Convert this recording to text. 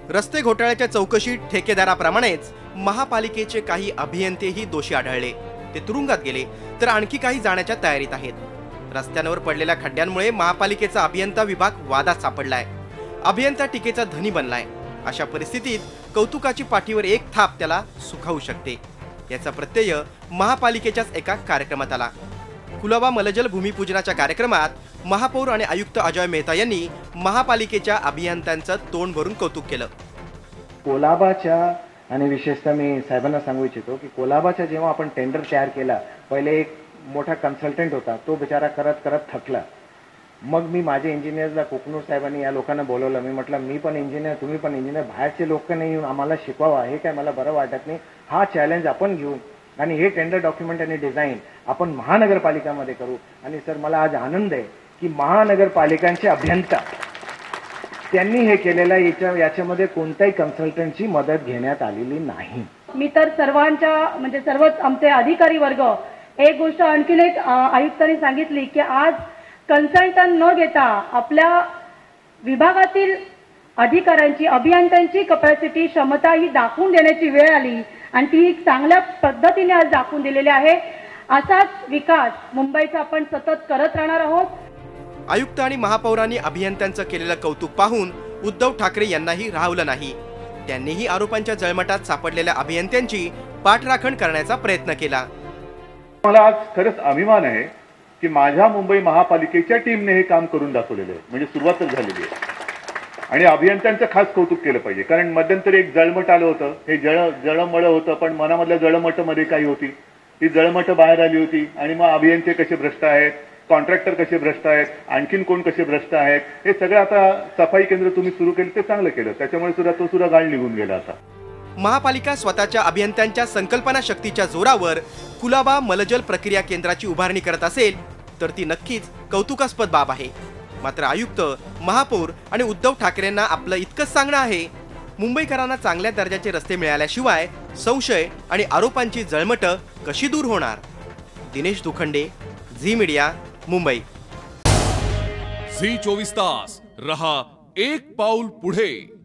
रस्ते घोटाळ्याच्या चौकशीत ठेकेदाराप्रमाणेच महापालिकेचे काही अभियंतेही दोषी आढळले। ते तुरुंगात गेले तर आणखी काही जाण्याच्या तयारीत आहेत। रस्त्यांवर पडलेल्या खड्ड्यांमुळे महापालिकेचा अभियंता विभाग वादात सापडलाय। अभियंता टीकेचा धनी बनलाय। अशा परिस्थितीत कौतुकाची पाठीवर एक थाप त्याला सुखावू शकते। याचा प्रत्यय महापालिकेच्याच एका कार्यक्रमात आला। कुलाबा मलजल भूमिपूजनाच्या कार्यक्रमात महापौर आणि आयुक्त अजय मेहता यांनी महापालिकेच्या अभियंत्यांचं तोंड भरून कौतुक केलं। कोलाबाच्या आणि विशेषतः मी साहेबांना सांगू इच्छितो की कोलाबाच्या जेव्हा आपण टेंडर तयार केला, पहिले एक मोठा कन्सल्टंट होता, तो बिचारा करत करत थकला। मग मी माझे इंजिनियर्सला कोकनूर साहेबांनी या लोकांना बोलवलं। मी म्हटलं मी पण इंजिनियर, तुम्ही पण इंजिनियर, बाहेरचे लोक नाही येऊन आम्हाला शिकवावा, हे काय मला बरं वाटत नाही। हा चॅलेंज आपण घेऊ आणि हे टेंडर डॉक्युमेंट आणि डिझाईन आपण महानगरपालिकामध्ये करू। आणि सर मला आज आनंद आहे की महानगरपालिकांचे अभियंता त्यांनी हे केलेलं आहे। याच्यामध्ये कोणत्याही कन्सल्टंटची मदत घेण्यात आलेली नाही। मी तर सर्वांच्या म्हणजे सर्वच आमचे अधिकारी वर्ग एक गोष्ट आणखीन एक आयुक्तांनी सांगितली की आज कन्सल्टंट न घेता आपल्या विभागातील अधिकाऱ्यांची अभियंत्यांची कॅपॅसिटी क्षमता ही दाखवून देण्याची वेळ आली आणि ती चांगल्या पद्धतीने आज दाखवून दिलेली आहे। असाच विकास मुंबईचा आपण सतत करत राहणार आहोत। आयुक्त आणि महापौरांनी अभियंत्यांचं केलेलं कौतुक पाहून उद्धव ठाकरे यांनाही राहवलं नाही। त्यांनीही आरोपांच्या जळमटात सापडलेल्या अभियंत्यांची पाठराखण करण्याचा प्रयत्न केला। मला आज खरंच अभिमान आहे की माझ्या मुंबई महापालिकेच्या टीमने हे काम करून दाखवलेलं आहे, म्हणजे सुरुवातच झालेली आहे। आणि अभियंत्यांचं खास कौतुक केलं पाहिजे, कारण मध्यंतरी एक जळमट आलं होतं। हे जळमळ होतं, पण मनामधल्या जळमटमध्ये काही होती, ती जळमट बाहेर आली होती। आणि मग अभियंते कसे भ्रष्ट आहेत, कॉन्ट्रॅक्टर कसे भ्रष्ट आहेत, आणखीन कोण कसे भ्रष्ट आहेत, हे सगळं आता सफाई केंद्र तुम्ही सुरू केलं ते चांगलं केलं, त्याच्यामुळे सुद्धा तो सुद्धा गाळ निघून गेला। आता महापालिका स्वतःच्या अभियंत्यांच्या संकल्पना शक्तीच्या जोरावर कुलाबा मलजल प्रक्रिया केंद्राची उभारणी करत असेल तर ती नक्कीच कौतुकास्पद बाब आहे। मात्र आयुक्त, महापौर आणि उद्धव ठाकरेंना आपलं इतकंच सांगणं आहे, मुंबईकरांना चांगल्या दर्जाचे रस्ते मिळाल्याशिवाय संशय आणि आरोपांची जळमट कशी दूर होणार? Dinesh Dukhande, Zee media, Mumbai. Zee 24 तास रहा एक पाऊल पुढे।